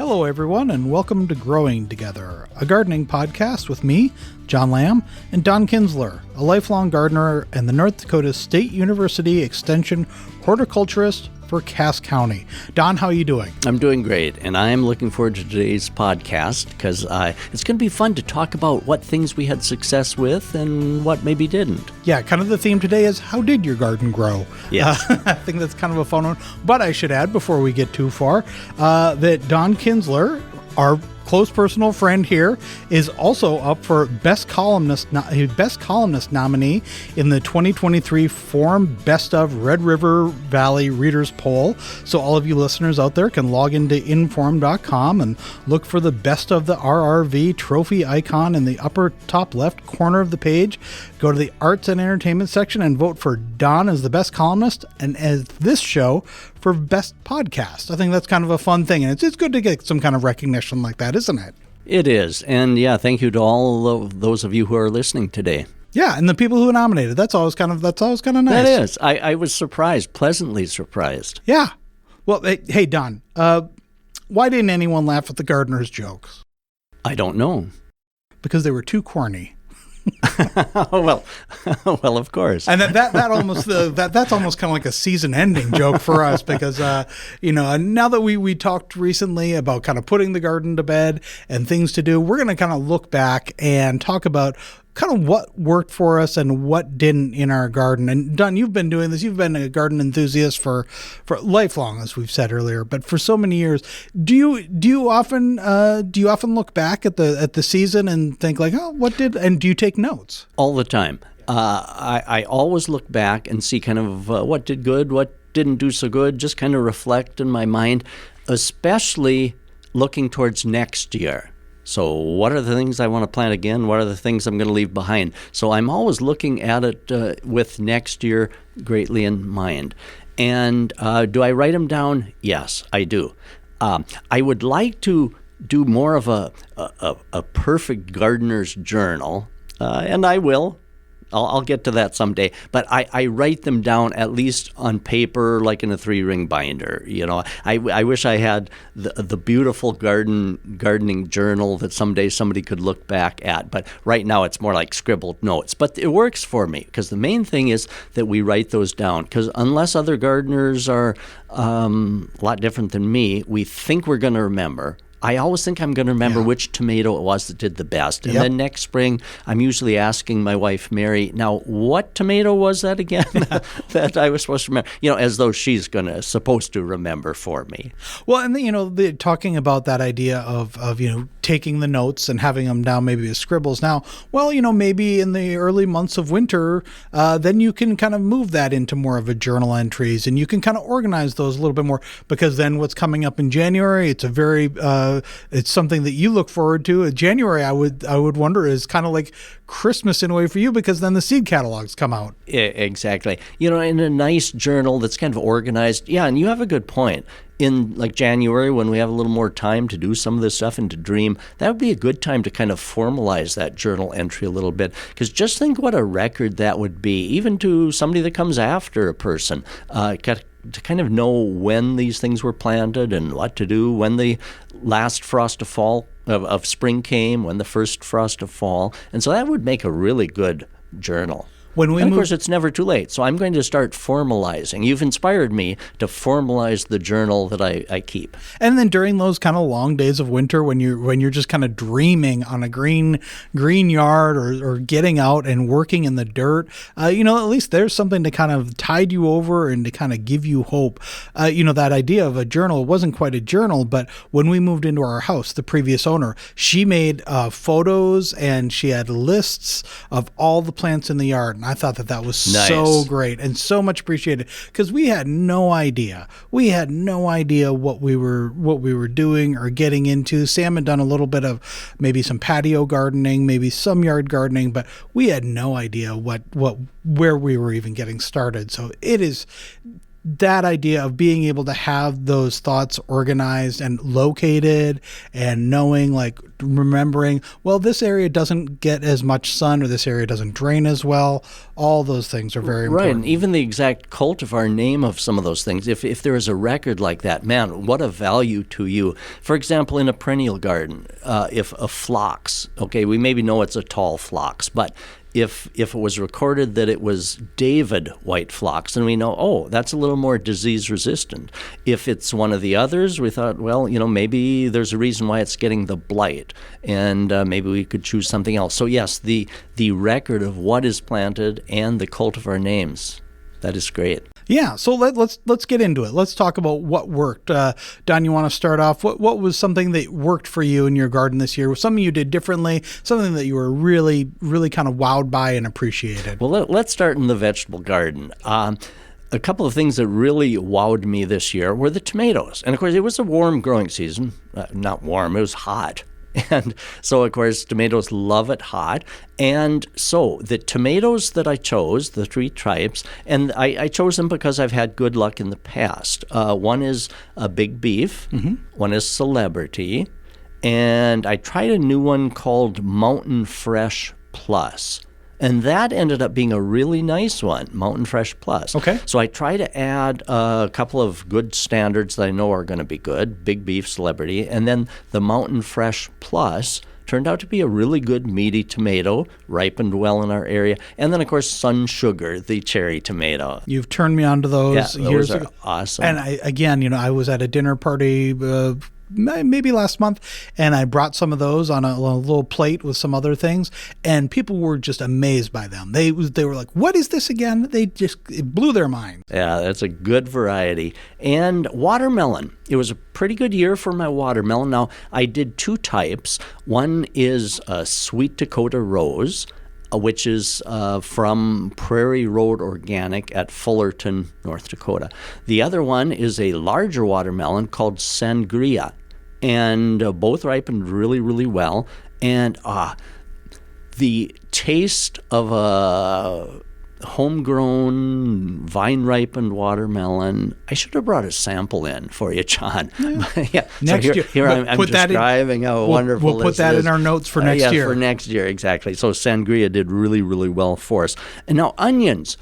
Hello, everyone, and welcome to Growing Together, a gardening podcast with me, John Lamb, and Don Kinzler, a lifelong gardener and the North Dakota State University Extension horticulturist for Cass County. Don, how are you doing? I'm doing great, and I'm looking forward to today's podcast because it's going to be fun to talk about what things we had success with and what maybe didn't. Yeah, kind of the theme today is how did your garden grow? Yes. I think that's kind of a fun one. But I should add, before we get too far, that Don Kinzler, our close personal friend here, is also up for best columnist nominee in the 2023 Forum Best of Red River Valley Readers Poll. So all of you listeners out there can log into inform.com and look for the Best of the RRV trophy icon in the upper top left corner of the page. Go to the Arts and Entertainment section and vote for Don as the best columnist and as this show for best podcast. I think that's kind of a fun thing, and it's good to get some kind of recognition like that, isn't it? It is. And yeah, thank you to all of those of you who are listening today. Yeah, and the people who nominated. That's always kind of nice. That is. I was surprised, pleasantly surprised. Yeah. Well, hey Don, why didn't anyone laugh at the gardener's jokes? I don't know. Because they were too corny. well, of course. And that almost that's almost kind of like a season-ending joke for us because now that we talked recently about kind of putting the garden to bed and things to do, we're going to kind of look back and talk about kind of what worked for us and what didn't in our garden. And Don, you've been doing this. You've been a garden enthusiast for lifelong, as we've said earlier, but for so many years. Do you often look back at the season and think like, oh, what did? And do you take notes? All the time. I always look back and see kind of what did good, what didn't do so good. Just kind of reflect in my mind, especially looking towards next year. So what are the things I want to plant again? What are the things I'm going to leave behind? So I'm always looking at it with next year greatly in mind. And do I write them down? Yes, I do. I would like to do more of a perfect gardener's journal, and I will. I'll get to that someday, but I write them down at least on paper, like in a 3-ring binder. I wish I had the beautiful gardening journal that someday somebody could look back at. But right now it's more like scribbled notes. But it works for me because the main thing is that we write those down. Because unless other gardeners are a lot different than me, we think we're going to remember. I always think I'm going to remember which tomato it was that did the best. And then next spring, I'm usually asking my wife, Mary, now, what tomato was that again that I was supposed to remember? As though she's supposed to remember for me. Well, and, talking about that idea of taking the notes and having them down maybe as scribbles. Now, well, maybe in the early months of winter, then you can kind of move that into more of a journal entries, and you can kind of organize those a little bit more, because then what's coming up in January, it's a very it's something that you look forward to. January, I would wonder, is kind of like Christmas in a way for you, because then the seed catalogs come out. Exactly. In a nice journal that's kind of organized. Yeah, and you have a good point. In like January, when we have a little more time to do some of this stuff and to dream, that would be a good time to kind of formalize that journal entry a little bit. Because just think what a record that would be, even to somebody that comes after a person. To kind of know when these things were planted and what to do when the last frost of fall of spring came, when the first frost of fall. And so that would make a really good journal. Of course, it's never too late. So I'm going to start formalizing. You've inspired me to formalize the journal that I keep. And then during those kind of long days of winter, when you're just kind of dreaming on a green yard or getting out and working in the dirt, at least there's something to kind of tide you over and to kind of give you hope. That idea of a journal, it wasn't quite a journal, but when we moved into our house, the previous owner, she made photos and she had lists of all the plants in the yard. And I thought that was nice. So great and so much appreciated, because we had no idea. We had no idea what we were doing or getting into. Sam had done a little bit of maybe some patio gardening, maybe some yard gardening, but we had no idea where we were even getting started. So it is that idea of being able to have those thoughts organized and located and knowing, like remembering, well, this area doesn't get as much sun or this area doesn't drain as well. All those things are very Right, important. and even the exact cultivar name of some of those things, if there is a record like that, man, what a value to you. For example, in a perennial garden, if a phlox, okay, we maybe know it's a tall phlox, but if it was recorded that it was David white phlox, then we know, oh, that's a little more disease resistant. If it's one of the others, we thought, well, maybe there's a reason why it's getting the blight, and maybe we could choose something else. So yes, the record of what is planted and the cultivar names, that is great. Yeah, so let's get into it. Let's talk about what worked. Don, you want to start off? What was something that worked for you in your garden this year? Was something you did differently? Something that you were really, really kind of wowed by and appreciated? Well, let's start in the vegetable garden. A couple of things that really wowed me this year were the tomatoes. And of course, it was a warm growing season. Not warm, it was hot. And so, of course, tomatoes love it hot. And so the tomatoes that I chose, the 3 types, and I chose them because I've had good luck in the past. One is a Big Beef, one is Celebrity, and I tried a new one called Mountain Fresh Plus. And that ended up being a really nice one, Mountain Fresh Plus. Okay. So I try to add a couple of good standards that I know are going to be good, Big Beef, Celebrity, and then the Mountain Fresh Plus turned out to be a really good meaty tomato, ripened well in our area. And then, of course, Sun Sugar, the cherry tomato. You've turned me on to those years those are ago. awesome. And I was at a dinner party maybe last month, and I brought some of those on a little plate with some other things, and people were just amazed by them. They were like, "What is this again?" It blew their mind. Yeah, that's a good variety. And watermelon. It was a pretty good year for my watermelon. Now, I did 2 types. One is a Sweet Dakota Rose, which is from Prairie Road Organic at Fullerton, North Dakota. The other one is a larger watermelon called Sangria, and both ripened really, really well. And the taste of a homegrown, vine-ripened watermelon. I should have brought a sample in for you, John. Yeah. Next year. Here I'm describing how wonderful we'll put this that is. in our notes for next year. For next year, exactly. So Sangria did really, really well for us. And now onions.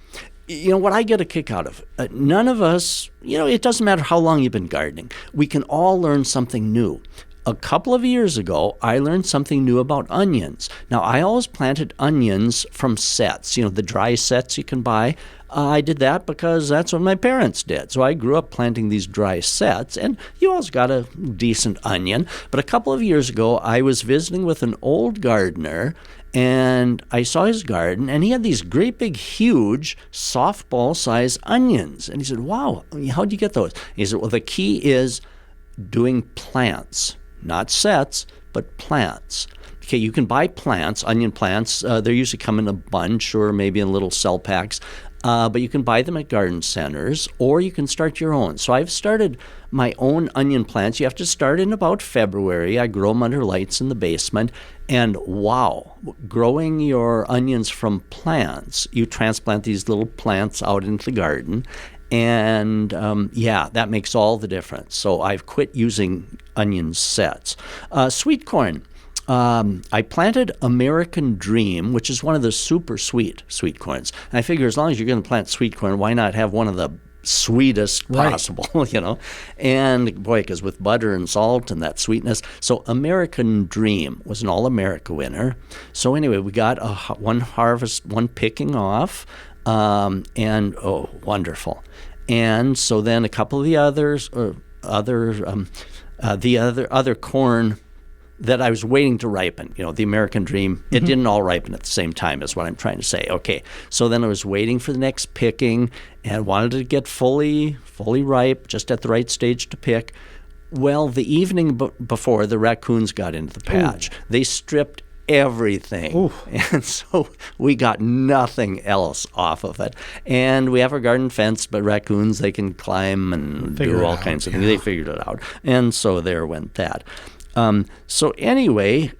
What I get a kick out of, none of us, it doesn't matter how long you've been gardening. We can all learn something new. A couple of years ago, I learned something new about onions. Now, I always planted onions from sets, the dry sets you can buy. I did that because that's what my parents did. So I grew up planting these dry sets, and you always got a decent onion. But a couple of years ago, I was visiting with an old gardener, and I saw his garden, and he had these great big, huge, softball-sized onions. And he said, "Wow, how'd you get those?" He said, "Well, the key is doing plants. Not sets, but plants." Okay, you can buy plants, onion plants. They usually come in a bunch or maybe in little cell packs. But you can buy them at garden centers, or you can start your own. So I've started my own onion plants. You have to start in about February. I grow them under lights in the basement. And wow, growing your onions from plants, you transplant these little plants out into the garden. And that makes all the difference. So I've quit using onion sets. Sweet corn. I planted American Dream, which is one of the super sweet corns. And I figure as long as you're going to plant sweet corn, why not have one of the sweetest possible, And boy, because with butter and salt and that sweetness. So American Dream was an All-America winner. So anyway, we got one harvest, one picking off. And wonderful. And so then a couple of the others, the other corn that I was waiting to ripen, the American Dream, it didn't all ripen at the same time is what I'm trying to say. Okay, so then I was waiting for the next picking and wanted to get fully ripe, just at the right stage to pick. Well, the evening before, the raccoons got into the patch. Ooh. They stripped everything. Ooh. And so we got nothing else off of it. And we have our garden fenced, but raccoons, they can climb and do all kinds of things. They figured it out. And so there went that. So anyway,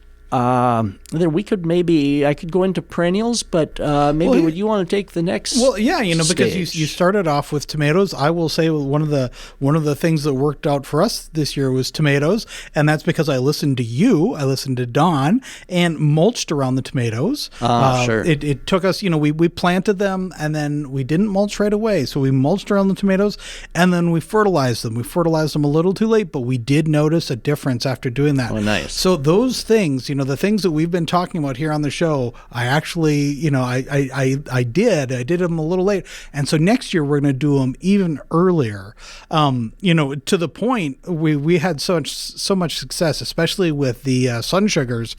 then I could go into perennials, but maybe would you want to take the next? Well, yeah, because stage? you started off with tomatoes. I will say one of the things that worked out for us this year was tomatoes, and that's because I listened to you, I listened to Don, and mulched around the tomatoes. Sure. It took us, we planted them, and then we didn't mulch right away, so we mulched around the tomatoes, and then we fertilized them. We fertilized them a little too late, but we did notice a difference after doing that. Oh, nice. So those things, the things that we've been talking about here on the show, I actually, I did them a little late. And so next year we're going to do them even earlier. To the point we had so much success, especially with the sun sugars.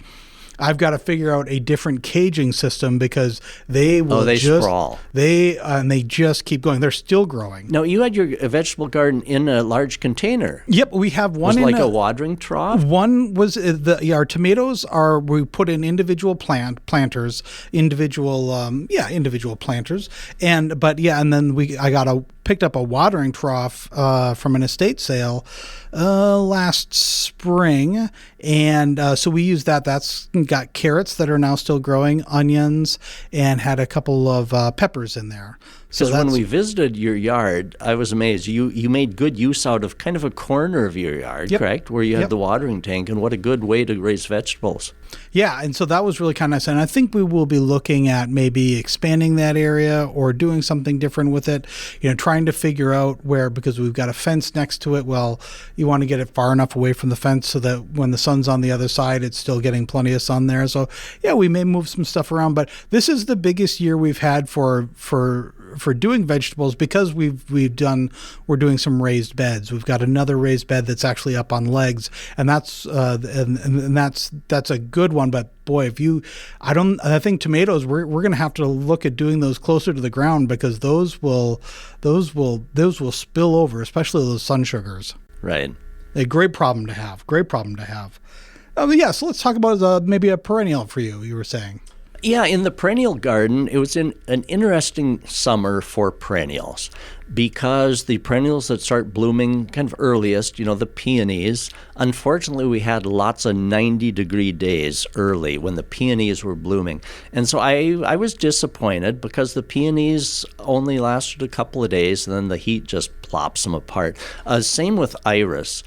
I've got to figure out a different caging system because they will sprawl. They just keep going. They're still growing. No, you had your vegetable garden in a large container. Yep, we have one. Was it like a watering trough? One was our tomatoes we put in individual planters, and then I picked up a watering trough from an estate sale last spring, and so we used that. That's got carrots that are now still growing, onions, and had a couple of peppers in there. Because when we visited your yard, I was amazed. You made good use out of kind of a corner of your yard, correct? Where you had the watering tank, and what a good way to raise vegetables. Yeah, and so that was really kind of nice. And I think we will be looking at maybe expanding that area or doing something different with it, trying to figure out where, because we've got a fence next to it, well, you want to get it far enough away from the fence so that when the sun's on the other side, it's still getting plenty of sun there. So, yeah, we may move some stuff around. But this is the biggest year we've had for doing vegetables because we're doing some raised beds. We've got another raised bed that's actually up on legs, and that's that's a good one. But boy, I think tomatoes we're going to have to look at doing those closer to the ground because those will spill over, especially those sun sugars. Right. A great problem to have. So let's talk about maybe a perennial for you. You were saying. Yeah, in the perennial garden, it was an interesting summer for perennials because the perennials that start blooming kind of earliest, the peonies, unfortunately we had lots of 90-degree days early when the peonies were blooming. And so I was disappointed because the peonies only lasted a couple of days and then the heat just plops them apart. Same with iris.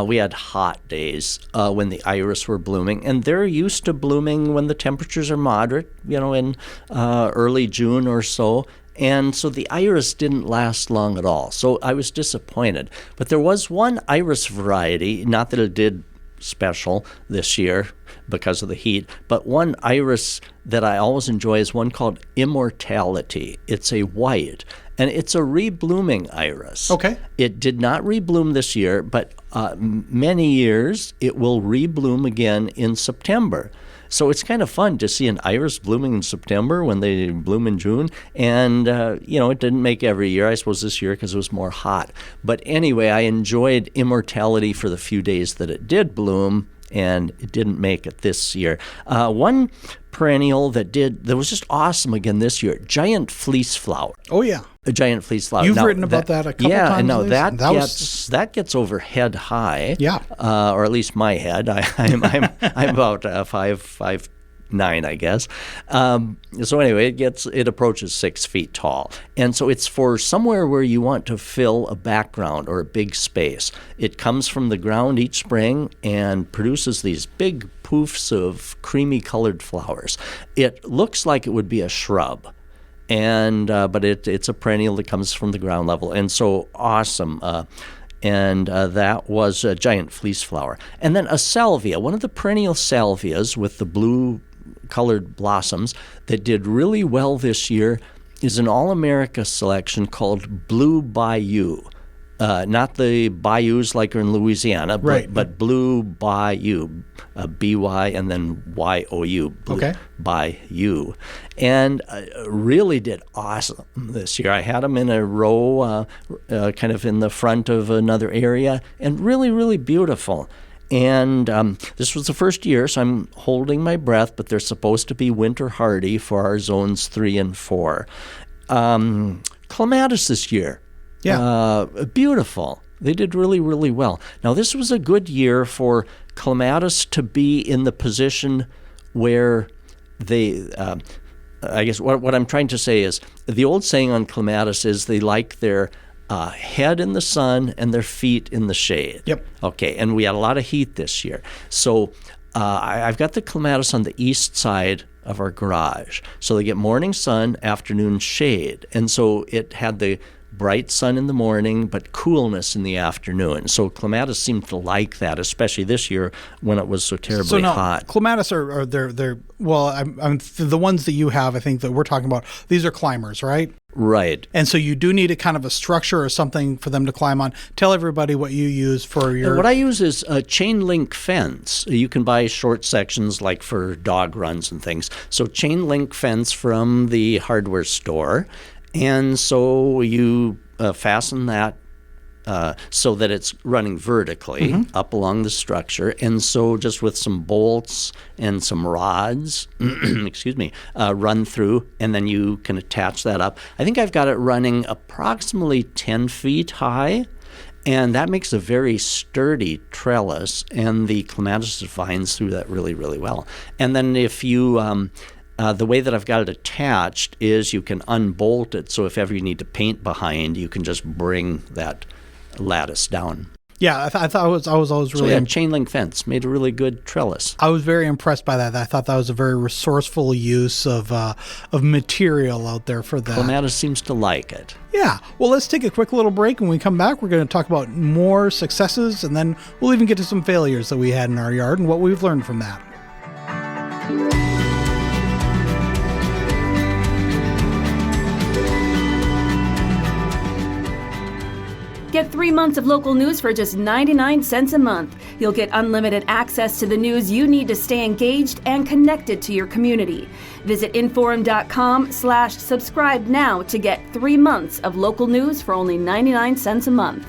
We had hot days when the iris were blooming, and they're used to blooming when the temperatures are moderate, in early June or so. And so the iris didn't last long at all. So I was disappointed. But there was one iris variety, not that it did special this year because of the heat, but one iris that I always enjoy is one called Immortality. It's a white, and it's a reblooming iris. Okay. It did not rebloom this year, but many years it will rebloom again in September. So it's kind of fun to see an iris blooming in September when they bloom in June. And, it didn't make every year, I suppose this year because it was more hot. But anyway, I enjoyed Immortality for the few days that it did bloom, and it didn't make it this year. One perennial that was just awesome again this year, giant fleece flower. Oh, yeah. A giant fleece flower. You've written about that a couple times. Yeah, and that gets over head high. Yeah. Or at least my head. I'm about 5'9", I guess. So anyway, it approaches 6 feet tall, and so it's for somewhere where you want to fill a background or a big space. It comes from the ground each spring and produces these big poofs of creamy colored flowers. It looks like it would be a shrub. And but it's a perennial that comes from the ground level, and so awesome. And that was a giant fleece flower. And then a salvia, one of the perennial salvias with the blue-colored blossoms that did really well this year is an All-America selection called Blue Bayou. Not the bayous like are in Louisiana, but Blue Bayou, B-Y and then Y-O-U, Blue Bayou. And really did awesome this year. I had them in a row kind of in the front of another area, and really, really beautiful. And this was the first year, so I'm holding my breath, but they're supposed to be winter hardy for our zones 3 and 4. Clematis this year. Yeah. Beautiful. They did really, really well. Now, this was a good year for clematis to be in the position where they, I guess what I'm trying to say is the old saying on clematis is they like their head in the sun and their feet in the shade. Yep. Okay, and we had a lot of heat this year. So I've got the clematis on the east side of our garage. So they get morning sun, afternoon shade. And so it had the bright sun in the morning, but coolness in the afternoon. So clematis seemed to like that, especially this year when it was so terribly hot. Clematis are they're well, I'm the ones that you have, I think that we're talking about, these are climbers, right? Right. And so you do need a kind of a structure or something for them to climb on. Tell everybody what you use for your... What I use is a chain link fence. You can buy short sections like for dog runs and things. So chain link fence from the hardware store. And so you fasten that so that it's running vertically up along the structure. And so just with some bolts and some rods, run through, and then you can attach that up. I think I've got it running approximately 10 feet high. And that makes a very sturdy trellis, and the clematis vines through that really, really well. And then if you... the way that I've got it attached is you can unbolt it, so if ever you need to paint behind, you can just bring that lattice down. Yeah, I thought I was always really... So yeah, chain link fence made a really good trellis. I was very impressed by that. I thought that was a very resourceful use of material out there for that. Clematis seems to like it. Yeah. Well, let's take a quick little break. When we come back, we're going to talk about more successes, and then we'll even get to some failures that we had in our yard and what we've learned from that. Get 3 months of local news for just 99 cents a month. You'll get unlimited access to the news you need to stay engaged and connected to your community. Visit inforum.com/subscribe now to get 3 months of local news for only 99 cents a month.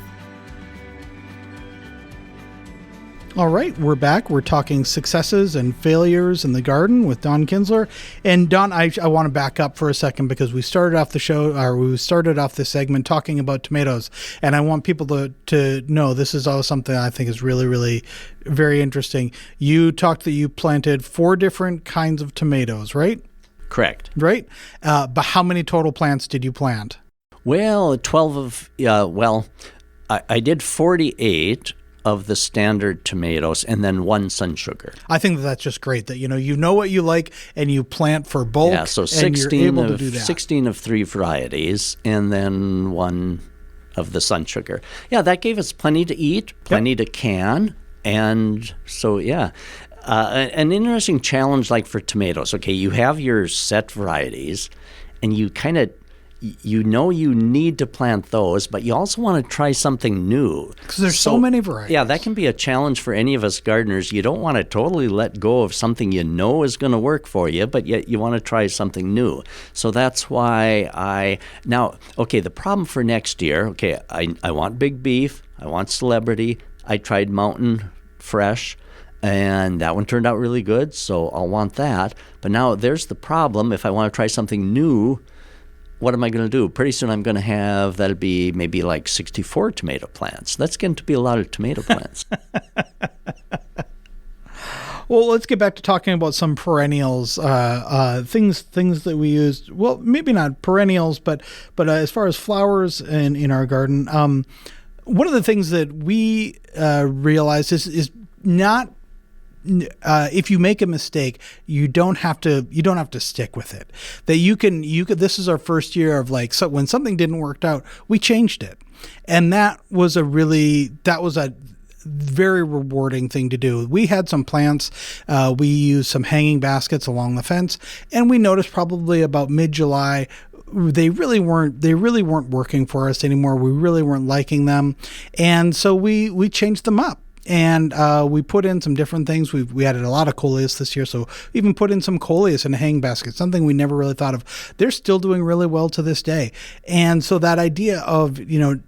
All right, we're back. We're talking successes and failures in the garden with Don Kinzler. And Don, I want to back up for a second because we started off the show, or we started off this segment talking about tomatoes. And I want people to know this is always something I think is really, really very interesting. You talked that you planted 4 different kinds of tomatoes, right? Correct. Right? But how many total plants did you plant? Well, 12 of, I did 48 of the standard tomatoes and then 1 sun sugar. I think that's just great that you know what you like and you plant for bulk. Yeah, so 16 of 3 varieties and then 1 of the sun sugar. Yeah, that gave us plenty to eat, plenty to can, and so yeah. An interesting challenge like for tomatoes. Okay, you have your set varieties and you kind of you need to plant those, but you also want to try something new. Because there's so many varieties. Yeah, that can be a challenge for any of us gardeners. You don't want to totally let go of something you know is going to work for you, but yet you want to try something new. So that's why the problem for next year, I want Big Beef, I want Celebrity, I tried Mountain Fresh, and that one turned out really good, so I'll want that. But now there's the problem. If I want to try something new, what am I going to do? Pretty soon I'm going to have, that'll be maybe like 64 tomato plants. That's going to be a lot of tomato plants. Well, let's get back to talking about some perennials, things that we use. Well, maybe not perennials, but as far as flowers in our garden, one of the things that we realize is not. If you make a mistake, you don't have to stick with it. That you can. This is our first year of so when something didn't work out, we changed it, and that was a very rewarding thing to do. We had some plants. We used some hanging baskets along the fence, and we noticed probably about mid-July. They really weren't working for us anymore. We really weren't liking them, and so we changed them up. And we put in some different things. We added a lot of coleus this year, so we even put in some coleus in a hang basket, something we never really thought of. They're still doing really well to this day. And so that idea of, you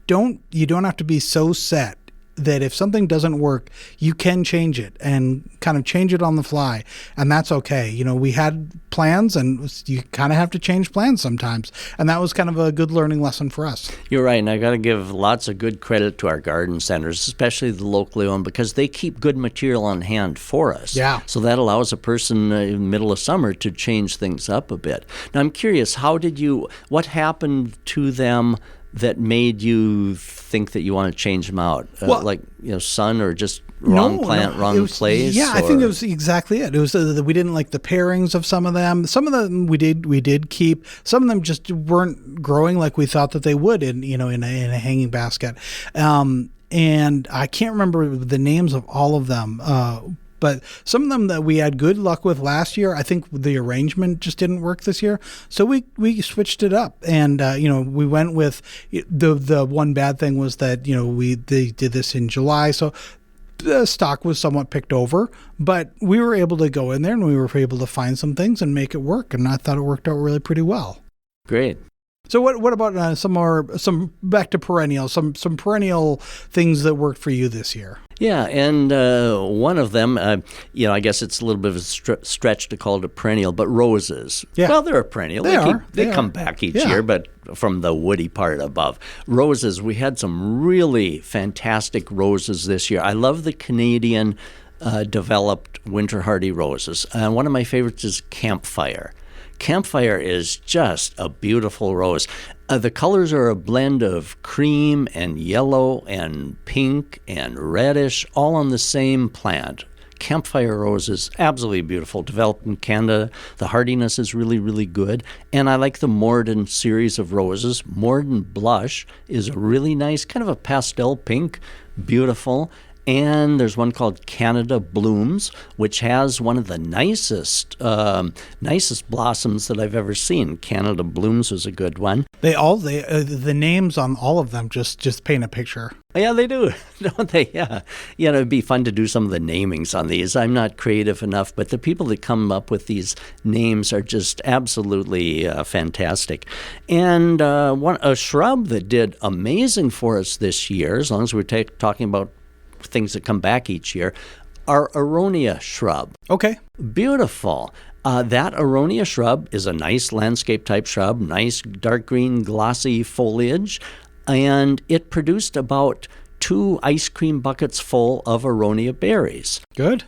don't have to be so set that if something doesn't work, you can change it and kind of change it on the fly. And that's okay. You know, we had plans and you kind of have to change plans sometimes. And that was kind of a good learning lesson for us. You're right. And I got to give lots of good credit to our garden centers, especially the locally owned, because they keep good material on hand for us. Yeah. So that allows a person in the middle of summer to change things up a bit. Now, I'm curious, what happened to them that made you think that you want to change them out? Sun or just wrong plant, wrong place? Yeah, I think it was exactly it. It was that we didn't like the pairings of some of them. Some of them we did keep. Some of them just weren't growing like we thought that they would in a hanging basket. And I can't remember the names of all of them. But some of them that we had good luck with last year, I think the arrangement just didn't work this year. So we switched it up, and we went with the one bad thing was that they did this in July, so the stock was somewhat picked over. But we were able to go in there and we were able to find some things and make it work, and I thought it worked out really pretty well. Great. So what about some back to perennials, some perennial things that worked for you this year? Yeah, and one of them, I guess it's a little bit of a stretch to call it a perennial, but roses. Yeah. Well, they're a perennial. They come back each year, but from the woody part above. Roses, we had some really fantastic roses this year. I love the Canadian developed winter hardy roses. One of my favorites is Campfire. Campfire is just a beautiful rose. The colors are a blend of cream and yellow and pink and reddish, all on the same plant. Campfire rose is absolutely beautiful, developed in Canada. The hardiness is really, really good. And I like the Morden series of roses. Morden Blush is a really nice, kind of a pastel pink, beautiful. And there's one called Canada Blooms, which has one of the nicest blossoms that I've ever seen. Canada Blooms was a good one. The names on all of them just paint a picture. Yeah, they do, don't they? Yeah. It'd be fun to do some of the namings on these. I'm not creative enough, but the people that come up with these names are just absolutely fantastic. And a shrub that did amazing for us this year, as long as we're talking about things that come back each year, are aronia shrub. Okay. Beautiful. That aronia shrub is a nice landscape type shrub, nice dark green glossy foliage, and it produced about 2 ice cream buckets full of aronia berries. Good.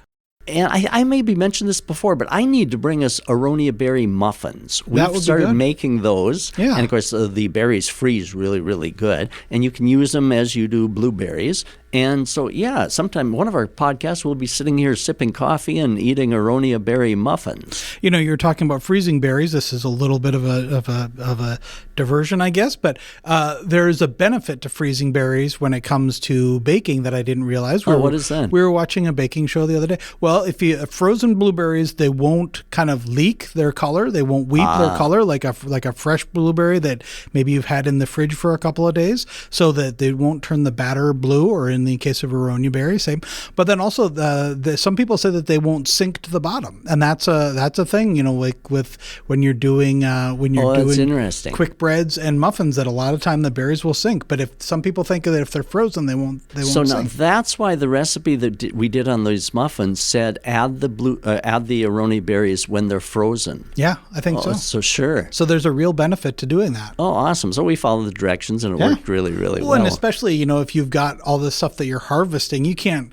And I maybe mentioned this before, but I need to bring us aronia berry muffins. We've started making those. Yeah. And, of course, the berries freeze really, really good. And you can use them as you do blueberries. And so, sometime one of our podcasts we'll be sitting here sipping coffee and eating aronia berry muffins. You're talking about freezing berries. This is a little bit of a diversion, I guess, but there is a benefit to freezing berries when it comes to baking that I didn't realize. What is that? We were watching a baking show the other day. Well, if you frozen blueberries, they won't kind of leak their color. They won't weep their color like a fresh blueberry that maybe you've had in the fridge for a couple of days, so that they won't turn the batter blue, or in the case of aronia berry, same. But then also, some people say that they won't sink to the bottom, and that's a thing. Like with when you're doing that's interesting. Quick breads and muffins, that a lot of time the berries will sink. But if some people think that if they're frozen, they won't sink. So now that's why the recipe that we did on these muffins said add the aronia berries when they're frozen. Yeah, I think so. So sure. So there's a real benefit to doing that. Oh, awesome. So we followed the directions and it worked really, really well. And especially, if you've got all this stuff that you're harvesting, you can't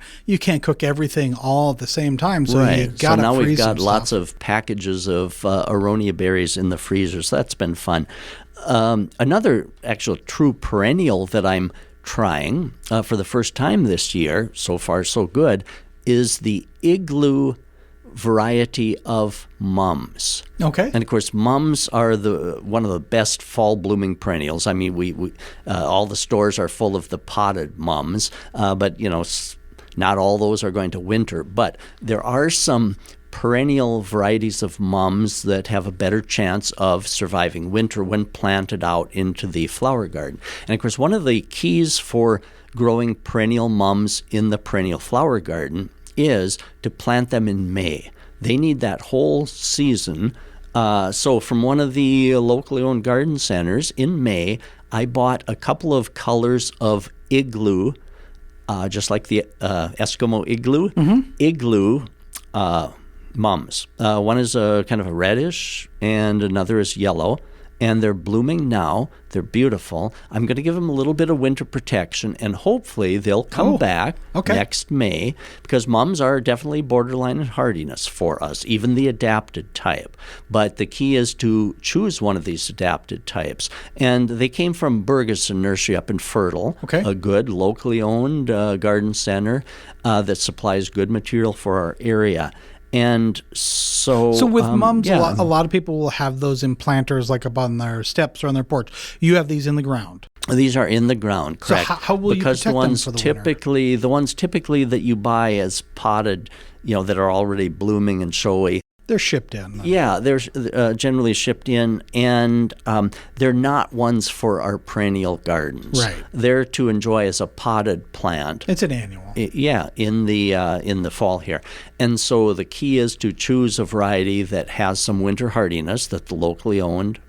cook everything all at the same time. So right. you got to now freeze we've got some lots stuff. of packages of aronia berries in the freezer. So that's been fun. Another actual true perennial that I'm trying for the first time this year, so far so good, is the igloo variety of mums. Okay. And of course, mums are one of the best fall blooming perennials. I mean, we all the stores are full of the potted mums, but not all those are going to winter. But there are some perennial varieties of mums that have a better chance of surviving winter when planted out into the flower garden. And of course, one of the keys for growing perennial mums in the perennial flower garden is to plant them in May. They need that whole season. So from one of the locally owned garden centers in May, I bought a couple of colors of igloo just like the Eskimo igloo. Igloo mums. One is a kind of a reddish, and another is yellow. And they're blooming now. They're beautiful. I'm going to give them a little bit of winter protection, and hopefully they'll come back next May, because mums are definitely borderline in hardiness for us, even the adapted type. But the key is to choose one of these adapted types. And they came from Bergeson Nursery up in Fertile, a good locally owned garden center that supplies good material for our area. And so with mums, a lot of people will have those in planters, like up on their steps or on their porch. You have these in the ground. These are in the ground, correct? So how will you protect them for the winter? The ones typically that you buy as potted, that are already blooming and showy, they're shipped in. Yeah, they're generally shipped in, and they're not ones for our perennial gardens. Right. They're to enjoy as a potted plant. It's an annual. In the fall here. And so the key is to choose a variety that has some winter hardiness that the locally owned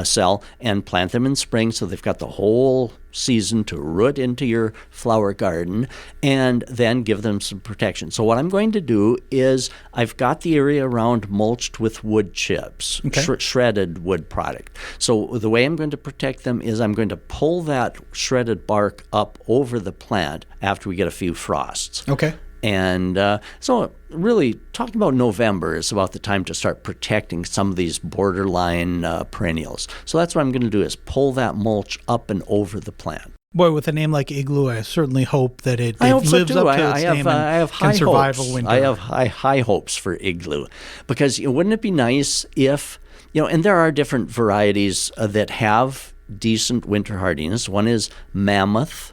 sell, and plant them in spring so they've got the whole season to root into your flower garden, and then give them some protection. So what I'm going to do is I've got the area around mulched with wood chips, shredded wood product. So the way I'm going to protect them is I'm going to pull that shredded bark up over the plant after we get a few frosts. Okay. And so really talking about November is about the time to start protecting some of these borderline perennials. So that's what I'm going to do, is pull that mulch up and over the plant. Boy, with a name like Igloo, I certainly hope that it lives up to its name and can survive a winter. I have high hopes for Igloo, because wouldn't it be nice if, and there are different varieties that have decent winter hardiness. One is Mammoth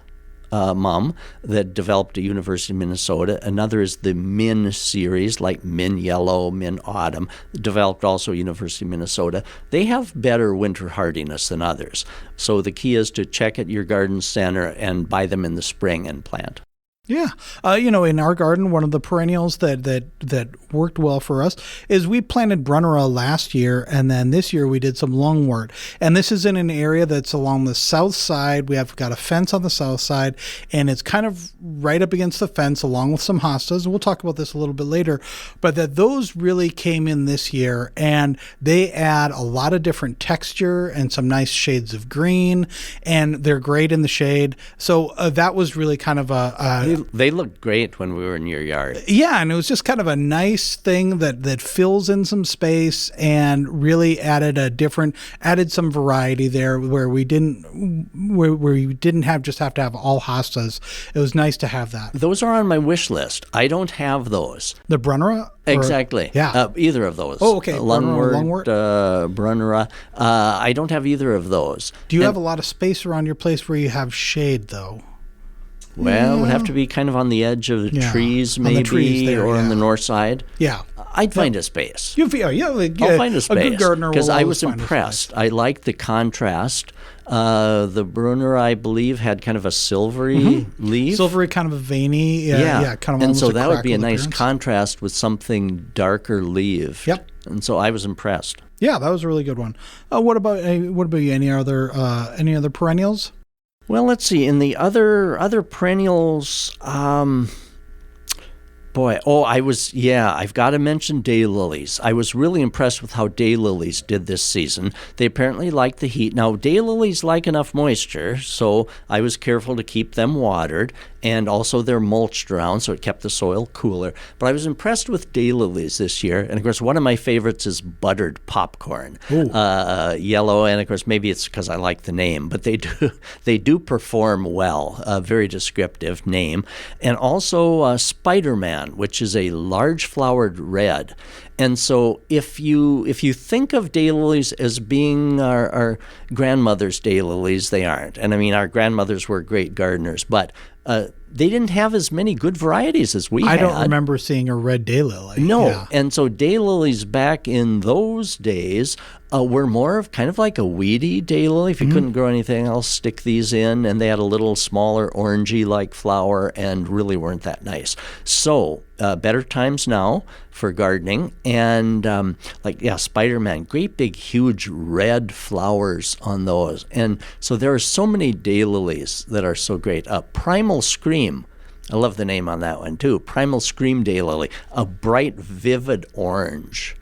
mum that developed at University of Minnesota. Another is the Min series, like Min Yellow, Min Autumn, developed also at University of Minnesota. They have better winter hardiness than others. So the key is to check at your garden center and buy them in the spring and plant. Yeah. In our garden, one of the perennials that worked well for us is we planted Brunnera last year, and then this year we did some lungwort. And this is in an area that's along the south side. We have got a fence on the south side, and it's kind of right up against the fence along with some hostas. We'll talk about this a little bit later, but that those really came in this year, and they add a lot of different texture and some nice shades of green, and they're great in the shade. So that was really kind of They looked great when we were in your yard. Yeah, and it was just kind of a nice thing that fills in some space and really added some variety there where we didn't have to have all hostas. It was nice to have that. Those are on my wish list. I don't have those. The Brunnera? Exactly. Yeah. Either of those. Oh, okay. Lungwort, Brunnera. I don't have either of those. Do you have a lot of space around your place where you have shade, though? Well, it would have to be kind of on the edge of the trees, maybe, on the north side. Yeah. I'd find a space. I'll find a space. A good gardener because will I was always find impressed. I liked the contrast. The Brunner, I believe, had kind of a silvery leaf. Silvery, kind of a veiny. Yeah, kind of. And almost so that would be a nice appearance. contrast with something darker leaf. Yep. And so I was impressed. Yeah, that was a really good one. What about you? Any other perennials? Well, let's see. In the other perennials, I've got to mention daylilies. I was really impressed with how daylilies did this season. They apparently like the heat. Now, daylilies like enough moisture, so I was careful to keep them watered, and also they're mulched around, so it kept the soil cooler. But I was impressed with daylilies this year, and of course, one of my favorites is buttered popcorn, yellow, and of course, maybe it's because I like the name, but they do perform well. A very descriptive name, and also Spider-Man, which is a large flowered red. And so if you think of daylilies as being our grandmother's daylilies, they aren't. And I mean, our grandmothers were great gardeners, but they didn't have as many good varieties as we had. I don't remember seeing a red daylily. No. Yeah. And so daylilies back in those days were more of kind of like a weedy daylily. If you couldn't grow anything else, stick these in, and they had a little smaller orangey-like flower and really weren't that nice. So better times now for gardening, and Spider-Man, great big huge red flowers on those. And so there are so many daylilies that are so great. Primal Scream, I love the name on that one too. Primal Scream daylily, a bright, vivid orange.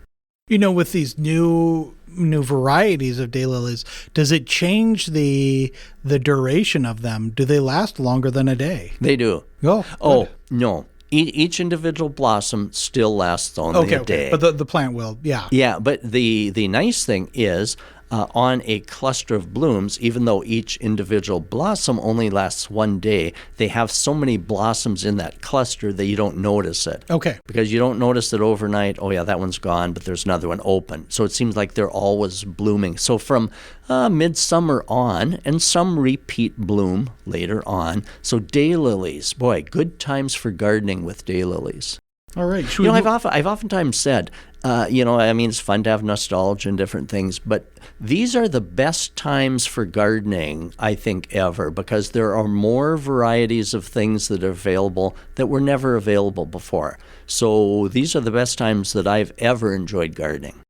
With these new varieties of daylilies, does it change the duration of them? Do they last longer than a day? They do. Oh, no. Each individual blossom still lasts only a day. But the plant will, yeah. Yeah, but the nice thing is, on a cluster of blooms, even though each individual blossom only lasts one day, they have so many blossoms in that cluster that you don't notice it. Okay. Because you don't notice that overnight, oh yeah, that one's gone, but there's another one open. So it seems like they're always blooming. So from midsummer on, and some repeat bloom later on. So daylilies, boy, good times for gardening with daylilies. All right. I've oftentimes said, it's fun to have nostalgia and different things, but these are the best times for gardening, I think, ever, because there are more varieties of things that are available that were never available before. So these are the best times that I've ever enjoyed gardening.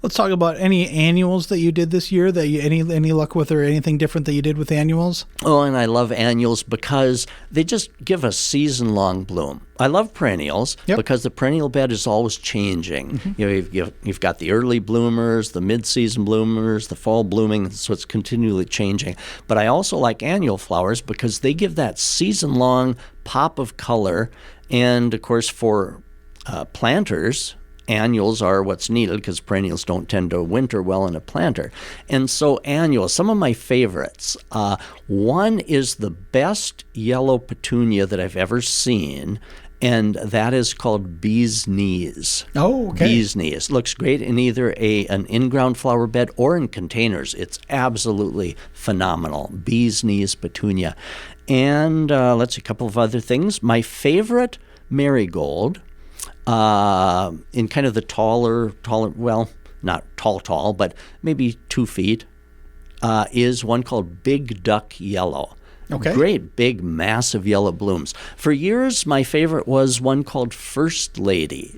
Let's talk about any annuals that you did this year, that you any luck with, or anything different that you did with annuals? Oh, and I love annuals because they just give a season-long bloom. I love perennials because the perennial bed is always changing. Mm-hmm. You've got the early bloomers, the mid-season bloomers, the fall blooming, so it's continually changing. But I also like annual flowers because they give that season-long pop of color. And, of course, for planters, annuals are what's needed because perennials don't tend to winter well in a planter. And so annuals, some of my favorites. One is the best yellow petunia that I've ever seen, and that is called Bee's Knees. Oh, okay. Bee's Knees. Looks great in either an in-ground flower bed or in containers. It's absolutely phenomenal. Bee's Knees petunia. And let's see, a couple of other things. My favorite marigold, in kind of the taller, well, not tall, but maybe 2 feet, is one called Big Duck Yellow. Okay. Great, big, massive yellow blooms. For years, my favorite was one called First Lady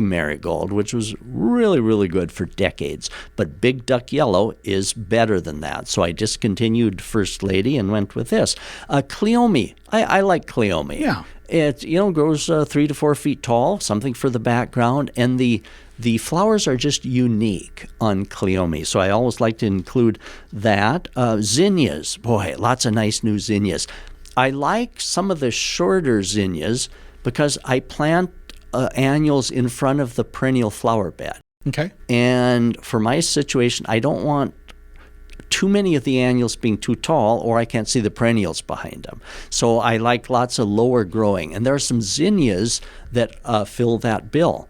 Marigold, which was really, really good for decades. But Big Duck Yellow is better than that. So I discontinued First Lady and went with this. Cleome. I like Cleome. Yeah. It grows 3 to 4 feet tall, something for the background, and the flowers are just unique on Cleome, so I always like to include that. Zinnias, boy, lots of nice new zinnias. I like some of the shorter zinnias because I plant annuals in front of the perennial flower bed. Okay. And for my situation, I don't want too many of the annuals being too tall, or I can't see the perennials behind them. So I like lots of lower growing. And there are some zinnias that fill that bill.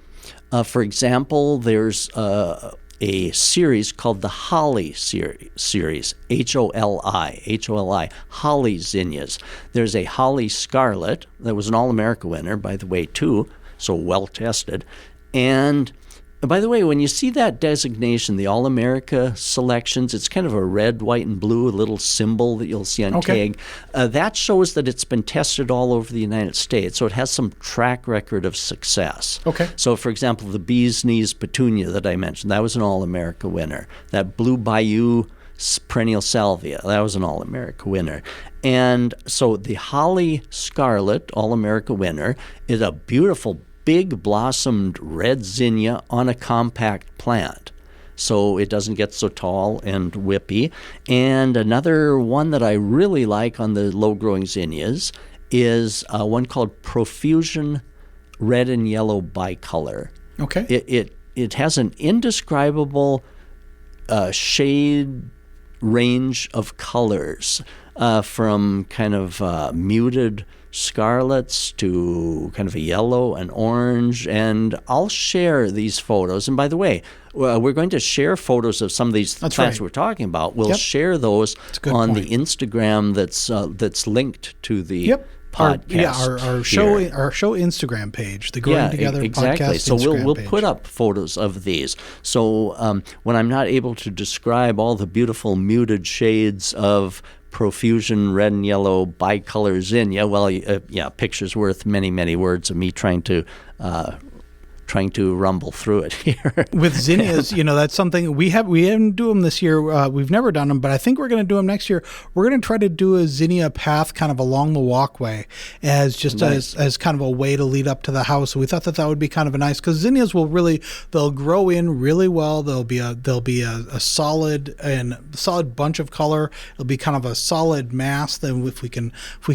For example, there's a series called the Holly series, H-O-L-I, Holly zinnias. There's a Holly Scarlet that was an All-America winner, by the way, too, so well tested. And by the way, when you see that designation, the All-America selections, it's kind of a red, white, and blue, a little symbol that you'll see on keg. That shows that it's been tested all over the United States, so it has some track record of success. Okay. So, for example, the Bee's Knees petunia that I mentioned, that was an All-America winner. That Blue Bayou perennial salvia, that was an All-America winner. And so the Holly Scarlet All-America winner is a beautiful big blossomed red zinnia on a compact plant, so it doesn't get so tall and whippy. And another one that I really like on the low-growing zinnias is one called Profusion Red and Yellow Bicolor. Okay. It has an indescribable shade range of colors, from kind of muted scarlets to kind of a yellow and orange, and I'll share these photos. And by the way, we're going to share photos of some of these plants we're talking about. We'll share those on the Instagram that's linked to the podcast. Our show Instagram page, the Growing Together exactly. podcast. So Instagram we'll page. put up photos of these. So when I'm not able to describe all the beautiful muted shades of profusion red and yellow bicolor zinnia, well, picture's worth many, many words of me trying to rumble through it here. With zinnias, that's something we didn't do them this year. We've never done them, but I think we're going to do them next year. We're going to try to do a zinnia path kind of along the walkway as just as kind of a way to lead up to the house. So we thought that would be kind of a nice, because zinnias they'll grow in really well. There'll be a solid bunch of color. It'll be kind of a solid mass. Then if we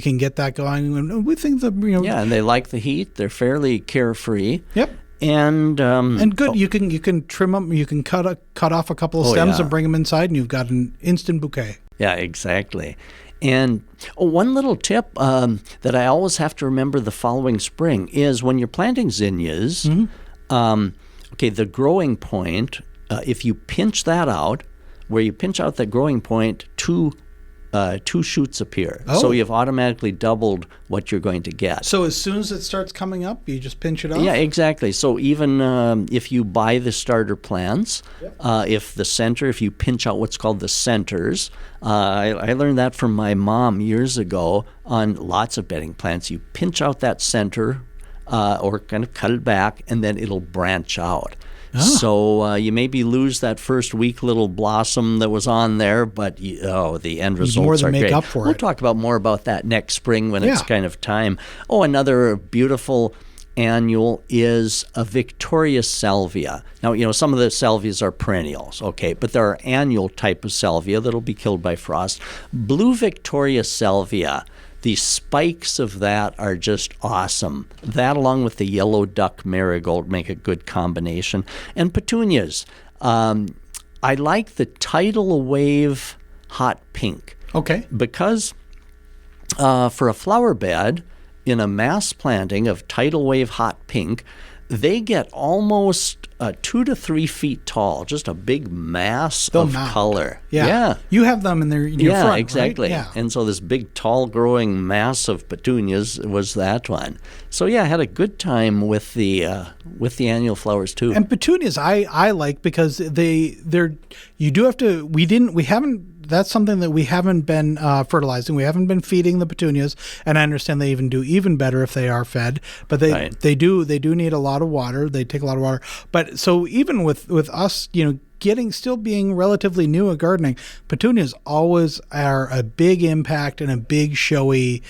can get that going, and we think that and they like the heat. They're fairly carefree. Yep. And good. You can trim them. You can cut off a couple of stems and bring them inside, and you've got an instant bouquet. Yeah, exactly. And one little tip that I always have to remember the following spring is when you're planting zinnias. The growing point. If you pinch that out, where you pinch out that growing point, two shoots appear. Oh. So you've automatically doubled what you're going to get. So as soon as it starts coming up, you just pinch it off? Yeah, exactly. So even if you buy the starter plants, if you pinch out what's called the centers, I learned that from my mom years ago on lots of bedding plants. You pinch out that center or kind of cut it back, and then it'll branch out. So you maybe lose that first weak little blossom that was on there, but the end results are great. Make up for We'll it. talk about more about that next spring when it's kind of time. Oh, another beautiful annual is a Victoria salvia. Now, some of the salvias are perennials, but there are annual type of salvia that'll be killed by frost. Blue Victoria salvia, the spikes of that are just awesome. That, along with the yellow duck marigold, make a good combination. And petunias. I like the tidal wave hot pink. Okay. Because for a flower bed, in a mass planting of tidal wave hot pink, they get almost 2 to 3 feet tall, just a big mass of color. Yeah. You have them in your front, exactly. Right? Yeah. And so this big, tall growing mass of petunias was that one. So I had a good time with the annual flowers too. And petunias I like because that's something that we haven't been fertilizing. We haven't been feeding the petunias, and I understand they even do even better if they are fed. But they do need a lot of water. They take a lot of water. But so even with us, still being relatively new at gardening, petunias always are a big impact and a big showy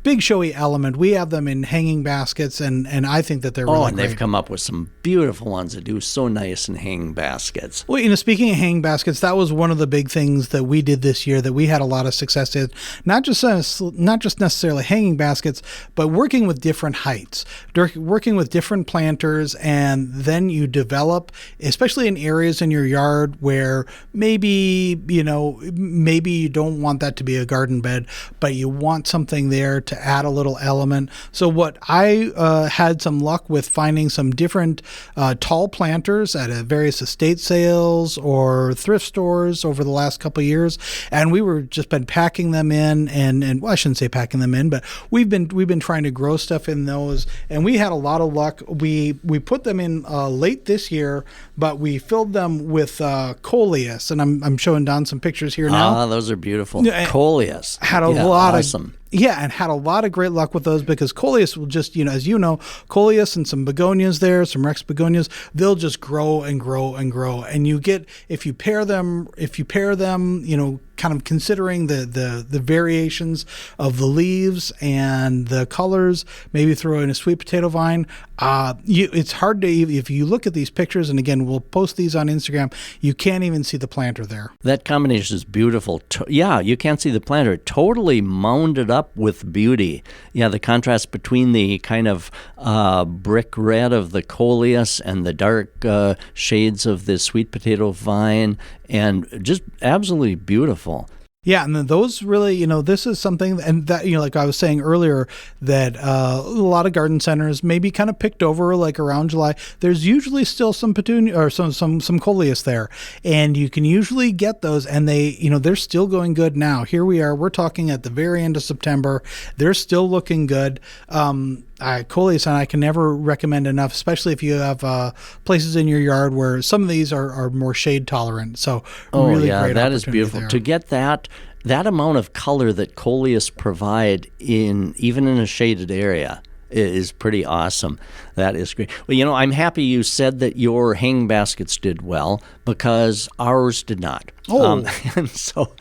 element. We have them in hanging baskets, and I think that they're really and great. They've come up with some beautiful ones that do so nice in hanging baskets. Well, speaking of hanging baskets, that was one of the big things that we did this year that we had a lot of success in. Not just necessarily hanging baskets, but working with different heights, working with different planters, and then you develop, especially in areas in your yard where maybe you don't want that to be a garden bed, but you want something there to add a little element. So what I had some luck with finding some different tall planters at various estate sales or thrift stores over the last couple of years, and we were just been packing them in, and well, I shouldn't say packing them in, but we've been trying to grow stuff in those, and we had a lot of luck. We put them in late this year, but we filled them with coleus, and I'm showing Don some pictures here now. Those are beautiful. Coleus Had a lot awesome. And had a lot of great luck with those because coleus will just, as you know, coleus and some begonias there, some Rex begonias, they'll just grow and grow and grow. And you get, if you pair them, kind of considering the variations of the leaves and the colors, maybe throw in a sweet potato vine. It's hard to, if you look at these pictures, and again, we'll post these on Instagram, you can't even see the planter there. That combination is beautiful. You can't see the planter. Totally mounded up with beauty. Yeah, the contrast between the kind of brick red of the coleus and the dark shades of the sweet potato vine, and just absolutely beautiful. Yeah, and then those really, this is something, and that, like I was saying earlier, that a lot of garden centers maybe kind of picked over like around July. There's usually still some petunia or some coleus there, and you can usually get those, and they're still going good now. Here we are, we're talking at the very end of September. They're still looking good. Coleus, and I can never recommend enough, especially if you have places in your yard where some of these are more shade tolerant. So really great that is beautiful there. To get that amount of color that coleus provide even in a shaded area is pretty awesome. That is great. Well, I'm happy you said that your hanging baskets did well, because ours did not. And so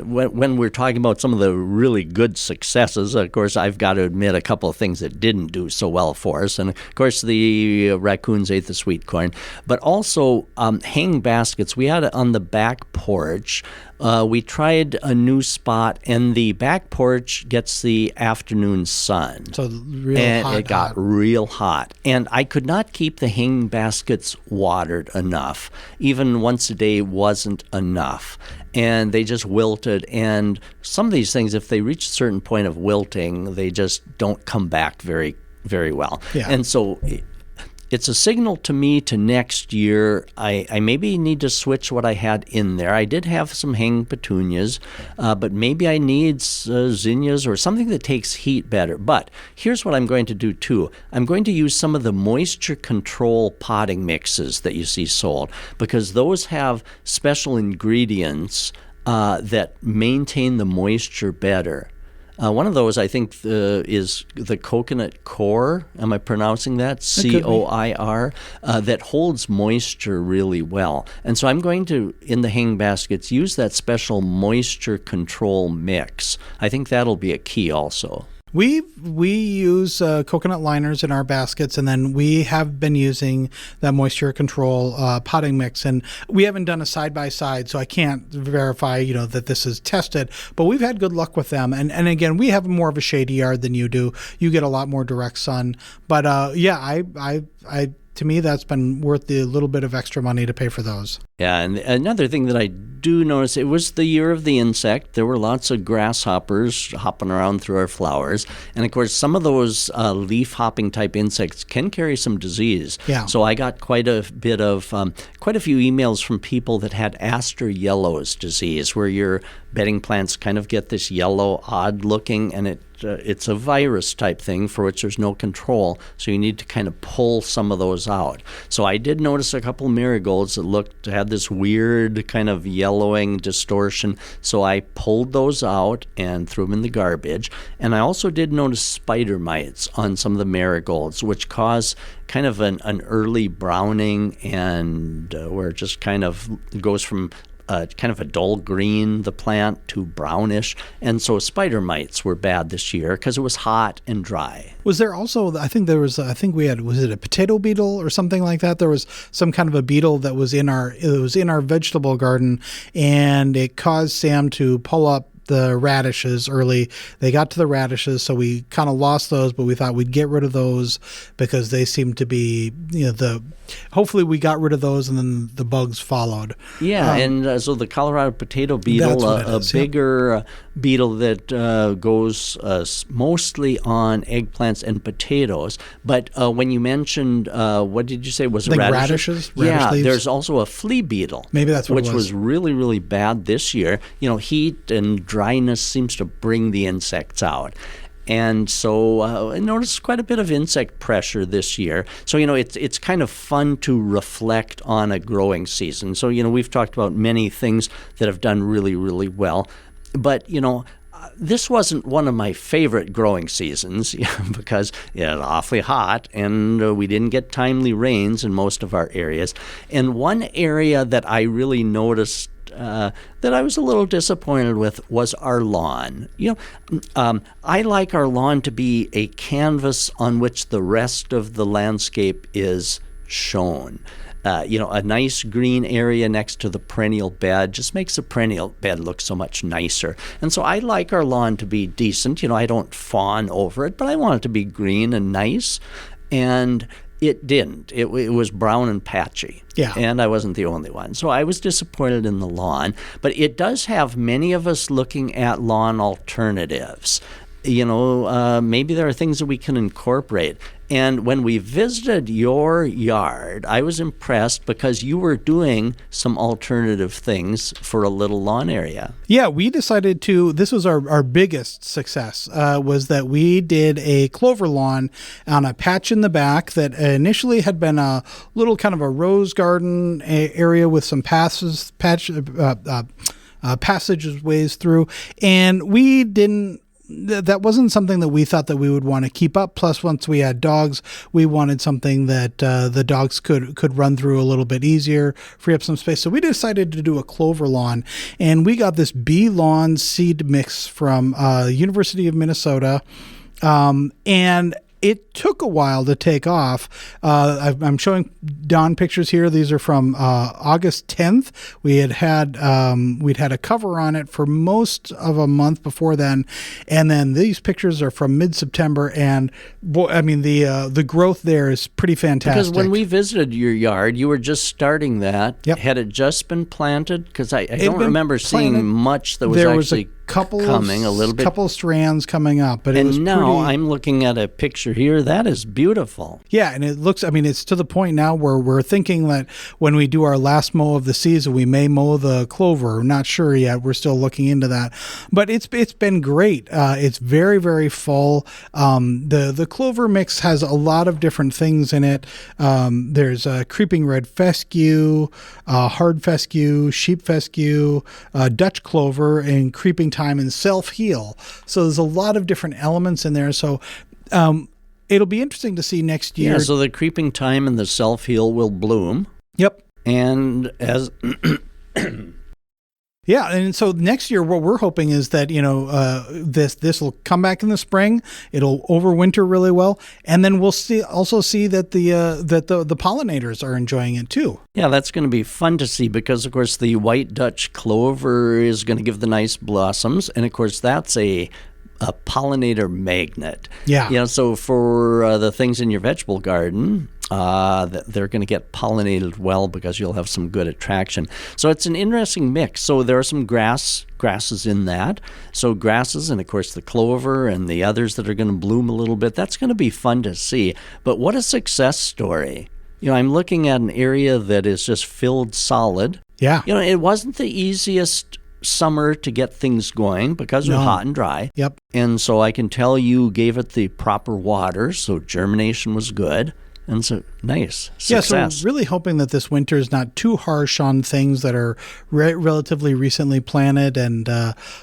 when we're talking about some of the really good successes, of course, I've got to admit a couple of things that didn't do so well for us. And, of course, the raccoons ate the sweet corn. But also hanging baskets, we had it on the back porch. We tried a new spot, and the back porch gets the afternoon sun. So it got real hot. And I could not keep the hanging baskets watered enough. Even once a day wasn't enough. And they just wilted. And some of these things, if they reach a certain point of wilting, they just don't come back very, very well. Yeah. And so it's a signal to me to next year. I maybe need to switch what I had in there. I did have some hanging petunias, but maybe I need zinnias or something that takes heat better. But here's what I'm going to do too. I'm going to use some of the moisture control potting mixes that you see sold, because those have special ingredients that maintain the moisture better. One of those, I think, is the coconut coir. Am I pronouncing that? COIR. That holds moisture really well. And so I'm going to, in the hang baskets, use that special moisture control mix. I think that'll be a key also. We use coconut liners in our baskets, and then we have been using that moisture control potting mix. And we haven't done a side-by-side, so I can't verify, that this is tested. But we've had good luck with them. And again, we have more of a shady yard than you do. You get a lot more direct sun. But to me, that's been worth the little bit of extra money to pay for those. Yeah, and another thing that I do notice, it was the year of the insect. There were lots of grasshoppers hopping around through our flowers. And, of course, some of those leaf-hopping type insects can carry some disease. Yeah. So I got quite a few emails from people that had aster yellows disease, where your bedding plants kind of get this yellow, odd-looking, and it's a virus type thing for which there's no control, so you need to kind of pull some of those out. So I did notice a couple marigolds that had this weird kind of yellowing distortion, so I pulled those out and threw them in the garbage. And I also did notice spider mites on some of the marigolds, which cause kind of an early browning, and where it just kind of goes from kind of a dull green, the plant, to brownish. And so spider mites were bad this year because it was hot and dry. Was there also, was it a potato beetle or something like that? There was some kind of a beetle that was in our vegetable garden, and it caused Sam to pull up the radishes early. They got to the radishes, so we kind of lost those, but we thought we'd get rid of those because they seemed to be, hopefully we got rid of those and then the bugs followed. Yeah, and so the Colorado potato beetle, a bigger beetle that goes mostly on eggplants and potatoes. But when you mentioned, what did you say? Was it radishes? Radish leaves? There's also a flea beetle. Maybe that's what it was. Which was really, really bad this year. Heat and dryness seems to bring the insects out. And so I noticed quite a bit of insect pressure this year. So, it's kind of fun to reflect on a growing season. So, we've talked about many things that have done really, really well. But, this wasn't one of my favorite growing seasons because it was awfully hot, and we didn't get timely rains in most of our areas. And one area that I really noticed that I was a little disappointed with was our lawn. I like our lawn to be a canvas on which the rest of the landscape is shown. A nice green area next to the perennial bed just makes the perennial bed look so much nicer. And so I like our lawn to be decent. I don't fawn over it, but I want it to be green and nice. And It didn't. It was brown and patchy. Yeah. And I wasn't the only one. So I was disappointed in the lawn. But it does have many of us looking at lawn alternatives. Maybe there are things that we can incorporate. And when we visited your yard, I was impressed because you were doing some alternative things for a little lawn area. Yeah, we decided this was our biggest success, was that we did a clover lawn on a patch in the back that initially had been a little kind of a rose garden area with some passageways through. And we didn't, that wasn't something that we thought that we would want to keep up. Plus, once we had dogs, we wanted something that the dogs could run through a little bit easier, free up some space. So we decided to do a clover lawn, and we got this bee lawn seed mix from University of Minnesota, and it took a while to take off. I'm showing Don pictures here. These are from August 10th. We'd had a cover on it for most of a month before then, and then these pictures are from mid-September. And the growth there is pretty fantastic. Because when we visited your yard, you were just starting that. Yep. Had it just been planted? Because I don't remember seeing much that was actually coming a little bit. Couple strands coming up, but it was now pretty. I'm looking at a picture here. That is beautiful. Yeah, and it looks, it's to the point now where we're thinking that when we do our last mow of the season, we may mow the clover. We're not sure yet. We're still looking into that. But it's been great. It's very, very full. The clover mix has a lot of different things in it. There's a creeping red fescue, hard fescue, sheep fescue, Dutch clover, and creeping thyme and self-heal. So there's a lot of different elements in there. So it'll be interesting to see next year. Yeah, so the creeping thyme and the self-heal will bloom. Yep. And as... Yeah, and so next year, what we're hoping is that this will come back in the spring. It'll overwinter really well, and then we'll also see that the pollinators are enjoying it too. Yeah, that's going to be fun to see because, of course, the white Dutch clover is going to give the nice blossoms, and of course, that's a pollinator magnet. Yeah. So for the things in your vegetable garden, they're going to get pollinated well because you'll have some good attraction. So it's an interesting mix. So there are some grasses in that. So grasses and, of course, the clover and the others that are going to bloom a little bit. That's going to be fun to see. But what a success story. I'm looking at an area that is just filled solid. Yeah. It wasn't the easiest summer to get things going because it was hot and dry. Yep. And so I can tell you gave it the proper water, so germination was good. And so, nice success. Yeah, so really hoping that this winter is not too harsh on things that are relatively recently planted. And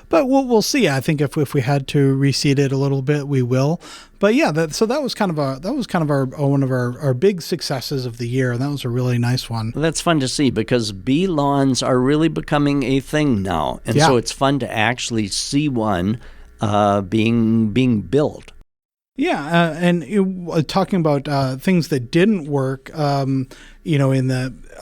but we'll see. I think if we had to reseed it a little bit, we will. But yeah, that was kind of one of our big successes of the year, and that was a really nice one. That's fun to see because bee lawns are really becoming a thing now, and so it's fun to actually see one being built. Yeah, and talking about things that didn't work, in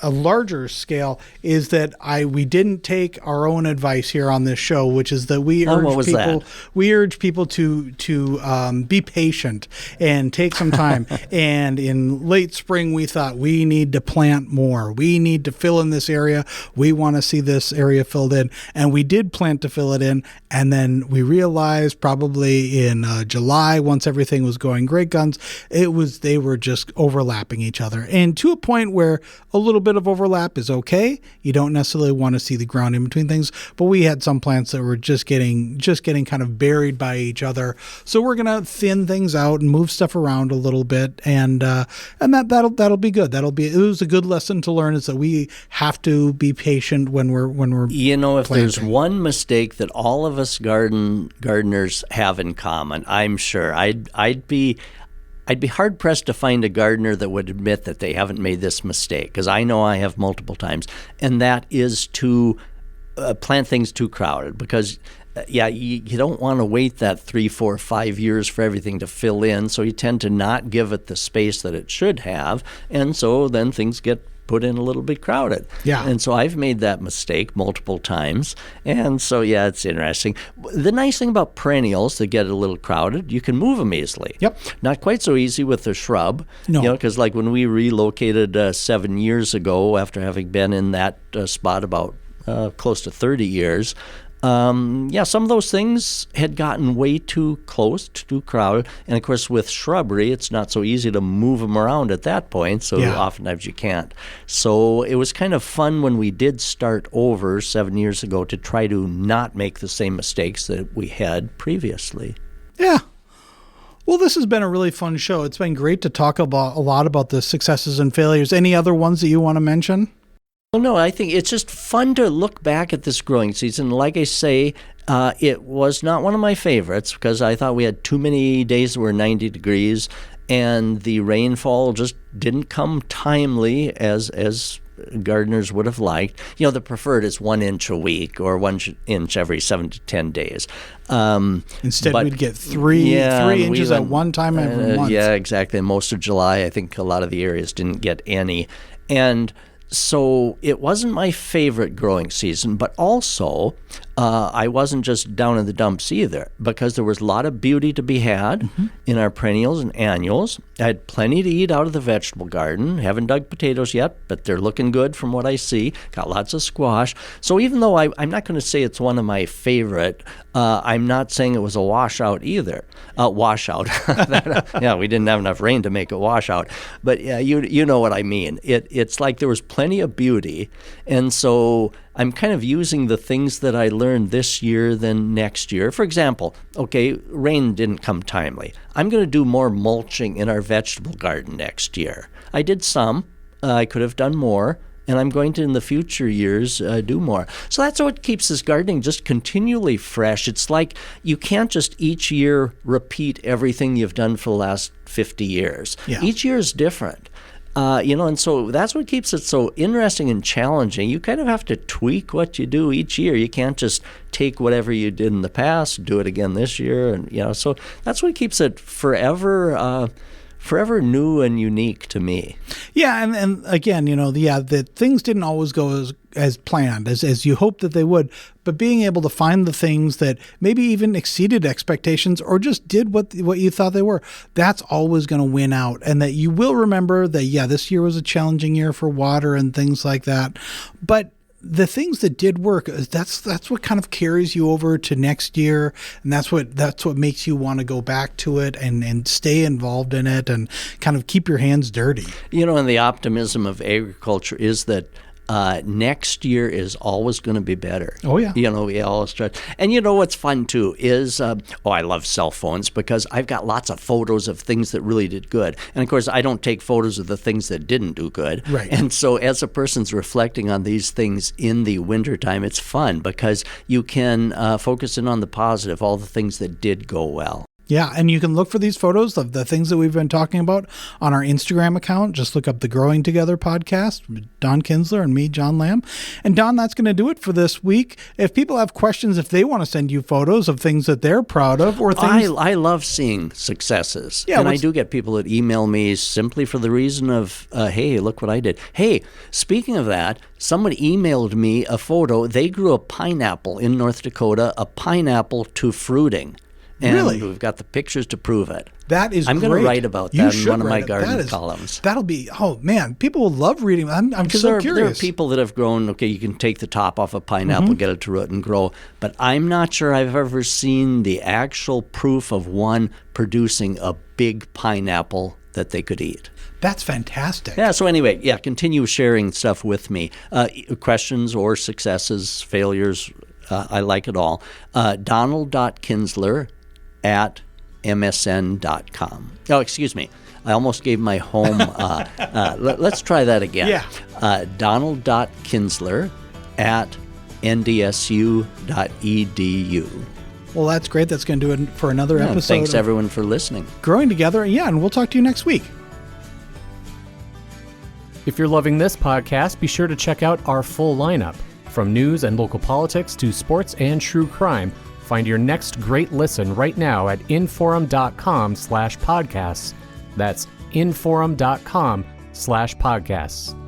a larger scale, is that we didn't take our own advice here on this show, which is that we urge people to be patient and take some time. And in late spring, we thought we need to plant more. We need to fill in this area. We want to see this area filled in, and we did plant to fill it in. And then we realized probably in July, once everything was going great guns, they were just overlapping each other, and to a point where a little bit of overlap is okay. You don't necessarily want to see the ground in between things, but we had some plants that were just getting kind of buried by each other. So we're gonna thin things out and move stuff around a little bit, and that'll be good. It was a good lesson to learn, is that we have to be patient when we're if planting. There's one mistake that all of us gardeners have in common, I'm sure I'd be hard pressed to find a gardener that would admit that they haven't made this mistake, because I know I have multiple times, and that is to plant things too crowded. Because you don't want to wait that 3, 4, 5 years for everything to fill in, so you tend to not give it the space that it should have, and so then things get put in a little bit crowded. Yeah. And so I've made that mistake multiple times. And so, yeah, it's interesting. The nice thing about perennials that get a little crowded, you can move them easily. Yep. Not quite so easy with the shrub. No. Because like when we relocated 7 years ago, after having been in that spot about close to 30 years, some of those things had gotten way too close, too crowded. And, of course, with shrubbery, it's not so easy to move them around at that point, so oftentimes you can't. So it was kind of fun when we did start over 7 years ago to try to not make the same mistakes that we had previously. Yeah. Well, this has been a really fun show. It's been great to talk about a lot about the successes and failures. Any other ones that you want to mention? Well, no, I think it's just fun to look back at this growing season. Like I say, it was not one of my favorites because I thought we had too many days that were 90 degrees, and the rainfall just didn't come timely as gardeners would have liked. The preferred is 1 inch a week or 1 inch every 7 to 10 days. Instead, we'd get three inches at one time every month. Yeah, exactly. And most of July, I think a lot of the areas didn't get any. And so it wasn't my favorite growing season, but also I wasn't just down in the dumps either, because there was a lot of beauty to be had in our perennials and annuals. I had plenty to eat out of the vegetable garden. Haven't dug potatoes yet, but they're looking good from what I see. Got lots of squash. So even though I'm not going to say it's one of my favorite, I'm not saying it was a washout either. Washout. Yeah, we didn't have enough rain to make a washout. But yeah, you know what I mean. It's like there was plenty of beauty, and so I'm kind of using the things that I learned this year than next year. For example, rain didn't come timely. I'm going to do more mulching in our vegetable garden next year. I did some. I could have done more, and I'm going to, in the future years, do more. So that's what keeps this gardening just continually fresh. It's like you can't just each year repeat everything you've done for the last 50 years. Yeah. Each year is different. And so that's what keeps it so interesting and challenging. You kind of have to tweak what you do each year. You can't just take whatever you did in the past, do it again this year, and so that's what keeps it forever new and unique to me. Yeah, and again, that things didn't always go as planned, as you hoped that they would, but being able to find the things that maybe even exceeded expectations or just did what you thought they were, that's always going to win out. And that you will remember that, this year was a challenging year for water and things like that. But the things that did work, that's what kind of carries you over to next year, and that's what makes you want to go back to it and stay involved in it and kind of keep your hands dirty. And the optimism of agriculture is that next year is always going to be better. Oh, yeah. We always try. And what's fun, too, is, I love cell phones because I've got lots of photos of things that really did good. And, of course, I don't take photos of the things that didn't do good. Right. And so as a person's reflecting on these things in the wintertime, it's fun because you can focus in on the positive, all the things that did go well. Yeah, and you can look for these photos of the things that we've been talking about on our Instagram account. Just look up the Growing Together podcast, Don Kinzler and me, John Lamb. And Don, that's going to do it for this week. If people have questions, if they want to send you photos of things that they're proud of or things... I love seeing successes. Yeah, and I do get people that email me simply for the reason of, hey, look what I did. Hey, speaking of that, someone emailed me a photo. They grew a pineapple in North Dakota, a pineapple to fruiting. And really? We've got the pictures to prove it. That is I'm great. going to write about that in one of my garden columns. That'll be, people will love reading. I'm so curious. There are people that have grown, you can take the top off a pineapple, get it to root and grow. But I'm not sure I've ever seen the actual proof of one producing a big pineapple that they could eat. That's fantastic. Yeah, so anyway, continue sharing stuff with me. Questions or successes, failures, I like it all. Donald.Kinzler@msn.com. Oh, excuse me. I almost gave my home. Let's try that again. Yeah. Donald.Kinzler@ndsu.edu. Well, that's great. That's going to do it for another episode. Thanks, everyone, for listening. Growing Together. Yeah, and we'll talk to you next week. If you're loving this podcast, be sure to check out our full lineup. From news and local politics to sports and true crime, find your next great listen right now at inforum.com/podcasts. That's inforum.com/podcasts.